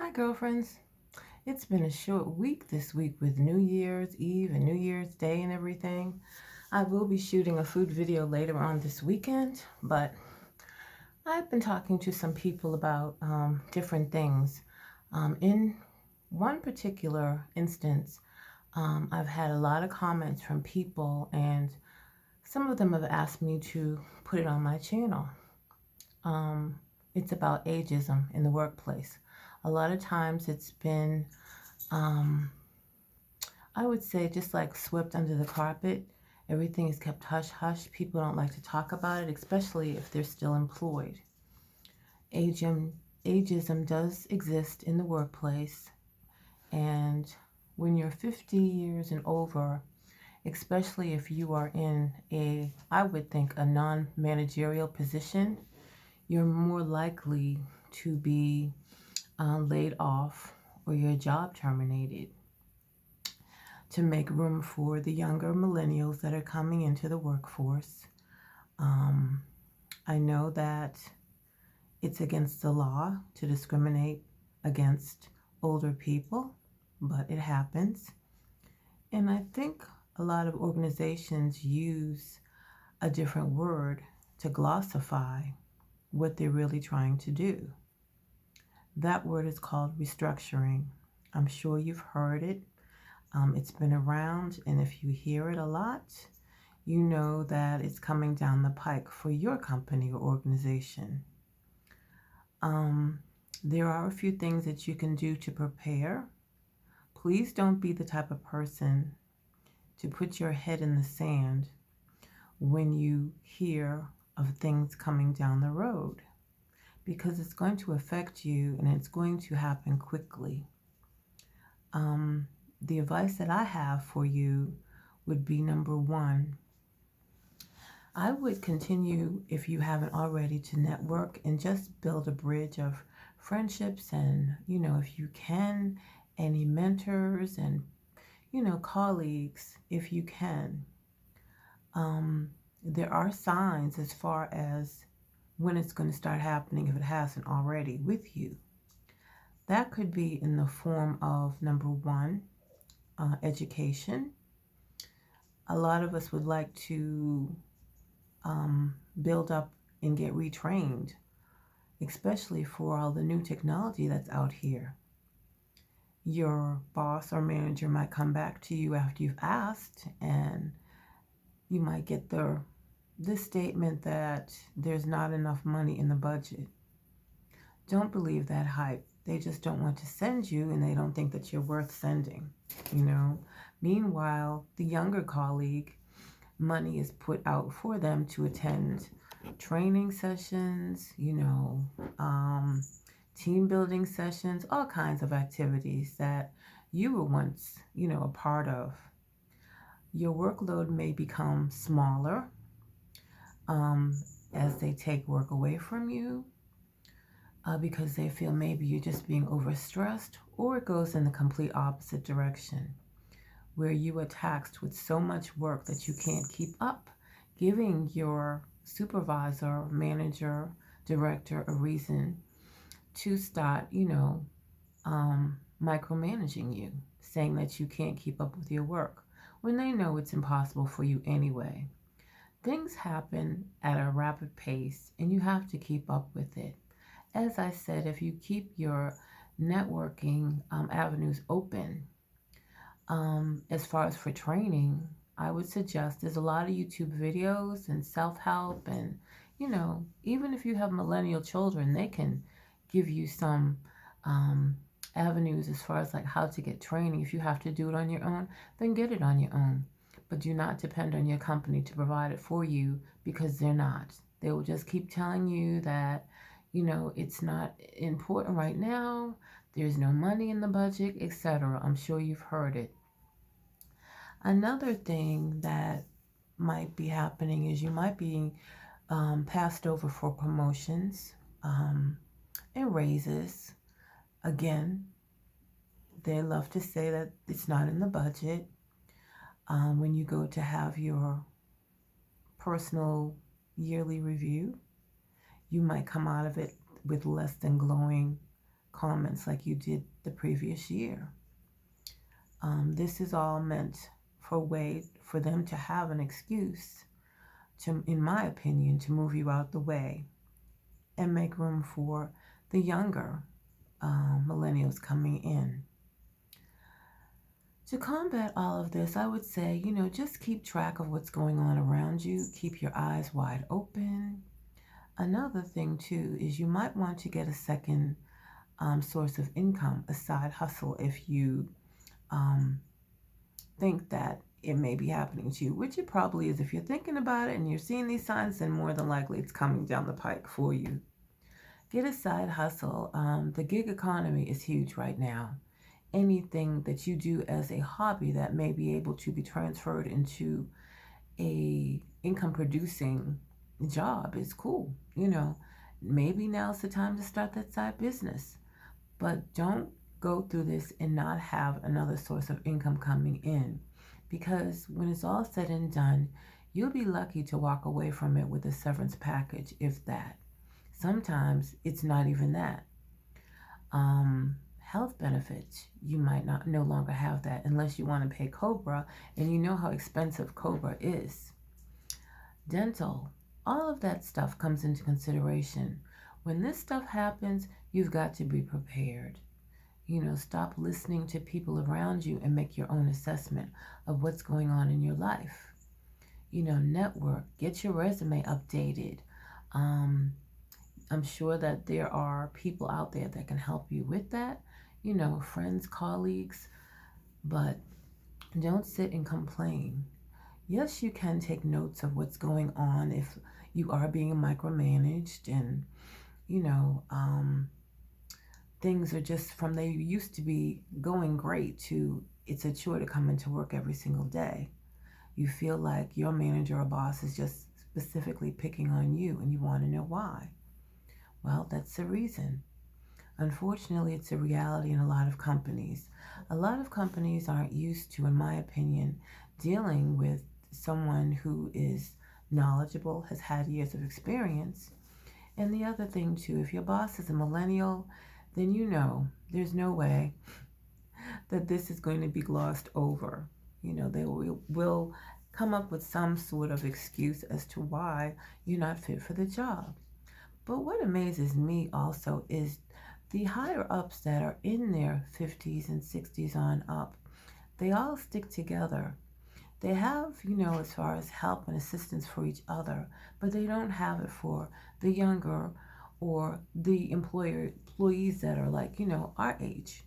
Hi, girlfriends. It's been a short week this week with New Year's Eve and New Year's Day and everything. I will be shooting a food video later on this weekend, but I've been talking to some people about different things. In one particular instance, I've had a lot of comments from people, and some of them have asked me to put it on my channel. It's about ageism in the workplace. A lot of times it's been I would say just like swept under the carpet. Everything is kept hush hush. People don't like to talk about it, especially if they're still employed. Ageism, ageism does exist in the workplace, and when you're 50 years and over, especially if you are in I would think, a non-managerial position, you're more likely to be laid off or your job terminated, to make room for the younger millennials that are coming into the workforce. Um, I know that it's against the law to discriminate against older people, but it happens. And I think a lot of organizations use a different word to glossify what they're really trying to do. That word is called restructuring. I'm sure you've heard it. It's been around, and if you hear it a lot, you know that it's coming down the pike for your company or organization. There are a few things that you can do to prepare. Please don't be the type of person to put your head in the sand when you hear of things coming down the road, because it's going to affect you and it's going to happen quickly. The advice that I have for you would be, number one, I would continue, if you haven't already, to network and just build a bridge of friendships and, if you can, any mentors and, colleagues, if you can. There are signs as far as when it's going to start happening, if it hasn't already, with you. That could be in the form of, number one, education. A lot of us would like to build up and get retrained, especially for all the new technology that's out here. Your boss or manager might come back to you after you've asked, and you might get this statement that there's not enough money in the budget. Don't believe that hype. They just don't want to send you, and they don't think that you're worth sending, Meanwhile, the younger colleague, money is put out for them to attend training sessions, team building sessions, all kinds of activities that you were once, a part of. Your workload may become smaller as they take work away from you, because they feel maybe you're just being overstressed, or it goes in the complete opposite direction, where you are taxed with so much work that you can't keep up, giving your supervisor, manager, director a reason to start, micromanaging you, saying that you can't keep up with your work when they know it's impossible for you anyway. Things happen at a rapid pace, and you have to keep up with it. As I said, if you keep your networking avenues open, as far as for training, I would suggest there's a lot of YouTube videos and self-help, and even if you have millennial children, they can give you some avenues as far as like how to get training. If you have to do it on your own, then get it on your own, but do not depend on your company to provide it for you, because they're not. They will just keep telling you that it's not important right now, there's no money in the budget, etc. I'm sure you've heard it. Another thing that might be happening is you might be passed over for promotions and raises. Again, they love to say that it's not in the budget. When you go to have your personal yearly review, you might come out of it with less than glowing comments like you did the previous year. This is all meant for them to have an excuse to, in my opinion, to move you out the way and make room for the younger millennials coming in. To combat all of this, I would say, just keep track of what's going on around you. Keep your eyes wide open. Another thing, too, is you might want to get a second source of income, a side hustle, if you think that it may be happening to you, which it probably is. If you're thinking about it and you're seeing these signs, then more than likely it's coming down the pike for you. Get a side hustle. The gig economy is huge right now. Anything that you do as a hobby that may be able to be transferred into a income producing job is cool. Maybe now's the time to start that side business, but don't go through this and not have another source of income coming in, because when it's all said and done, you'll be lucky to walk away from it with a severance package, if that. Sometimes it's not even that. Health benefits, you might not no longer have that unless you want to pay Cobra, and you know how expensive Cobra is. Dental, all of that stuff comes into consideration. When this stuff happens, you've got to be prepared. Stop listening to people around you and make your own assessment of what's going on in your life. Network, get your resume updated. I'm sure that there are people out there that can help you with that, friends, colleagues, but don't sit and complain. Yes, you can take notes of what's going on if you are being micromanaged and, things are just from they used to be going great to it's a chore to come into work every single day. You feel like your manager or boss is just specifically picking on you and you want to know why. Well, that's the reason. Unfortunately, it's a reality in a lot of companies. A lot of companies aren't used to, in my opinion, dealing with someone who is knowledgeable, has had years of experience. And the other thing, too, if your boss is a millennial, then there's no way that this is going to be glossed over. They will come up with some sort of excuse as to why you're not fit for the job. But what amazes me also is the higher ups that are in their 50s and 60s on up. They all stick together. They have, as far as help and assistance for each other, but they don't have it for the younger or the employees that are like, our age.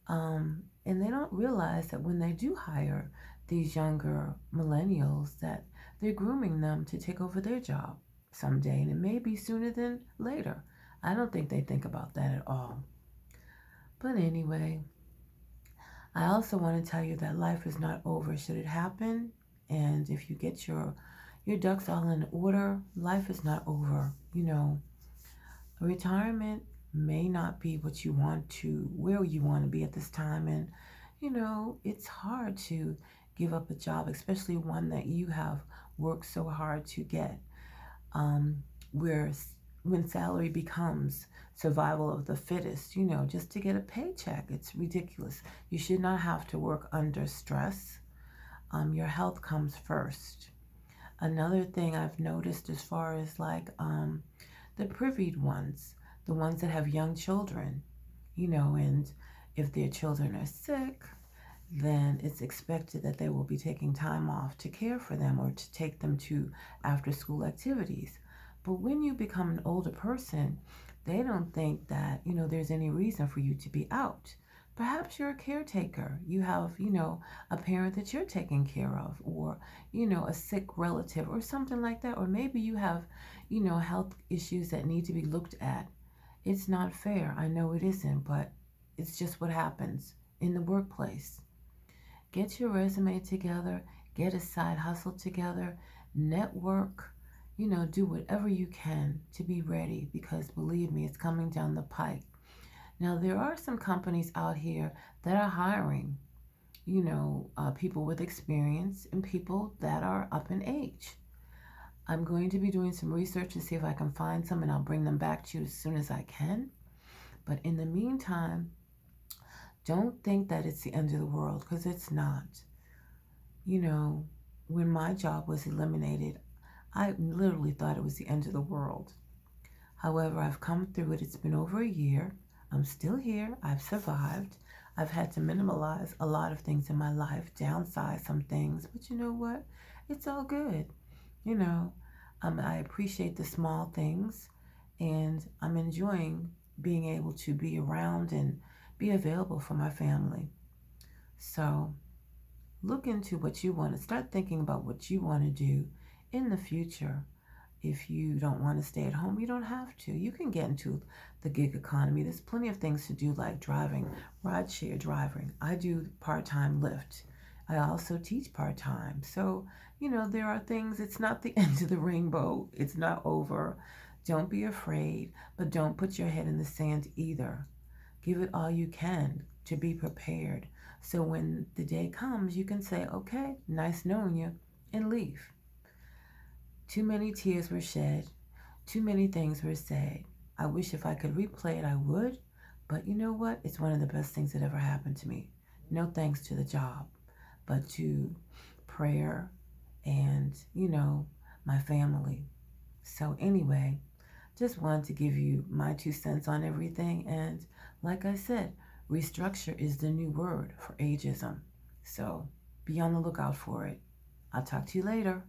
And they don't realize that when they do hire these younger millennials, that they're grooming them to take over their job someday, and it may be sooner than later. I don't think they think about that at all. But anyway, I also want to tell you that life is not over should it happen. And if you get your ducks all in order, life is not over. Retirement may not be what you want to, where you want to be at this time. And, it's hard to give up a job, especially one that you have worked so hard to get. Where when salary becomes survival of the fittest, just to get a paycheck, it's ridiculous. You should not have to work under stress. Your health comes first. Another thing I've noticed as far as like the privied ones, the ones that have young children, and if their children are sick, then it's expected that they will be taking time off to care for them or to take them to after school activities. But when you become an older person, they don't think that, there's any reason for you to be out. Perhaps you're a caretaker. You have, a parent that you're taking care of, or, a sick relative or something like that. Or maybe you have, health issues that need to be looked at. It's not fair. I know it isn't, but it's just what happens in the workplace. Get your resume together, get a side hustle together, network, do whatever you can to be ready, because believe me, it's coming down the pike. Now, there are some companies out here that are hiring, people with experience and people that are up in age. I'm going to be doing some research to see if I can find some, and I'll bring them back to you as soon as I can. But in the meantime, don't think that it's the end of the world, because it's not. You know, when my job was eliminated, I literally thought it was the end of the world. However, I've come through it. It's been over a year. I'm still here. I've survived. I've had to minimalize a lot of things in my life, downsize some things, but you know what? It's all good. You know, I appreciate the small things, and I'm enjoying being able to be around and be available for my family. So look into what you want to start thinking about what you want to do in the future. If you don't want to stay at home, you don't have to. You can get into the gig economy. There's plenty of things to do, like driving, rideshare driving. I do part-time Lyft. I also teach part-time. So, there are things, it's not the end of the rainbow. It's not over. Don't be afraid, but don't put your head in the sand either. Give it all you can to be prepared. So when the day comes, you can say, okay, nice knowing you, and leave. Too many tears were shed. Too many things were said. I wish if I could replay it, I would. But you know what? It's one of the best things that ever happened to me. No thanks to the job, but to prayer and, my family. So, anyway, just wanted to give you my 2 cents on everything. And like I said, restructure is the new word for ageism. So, be on the lookout for it. I'll talk to you later.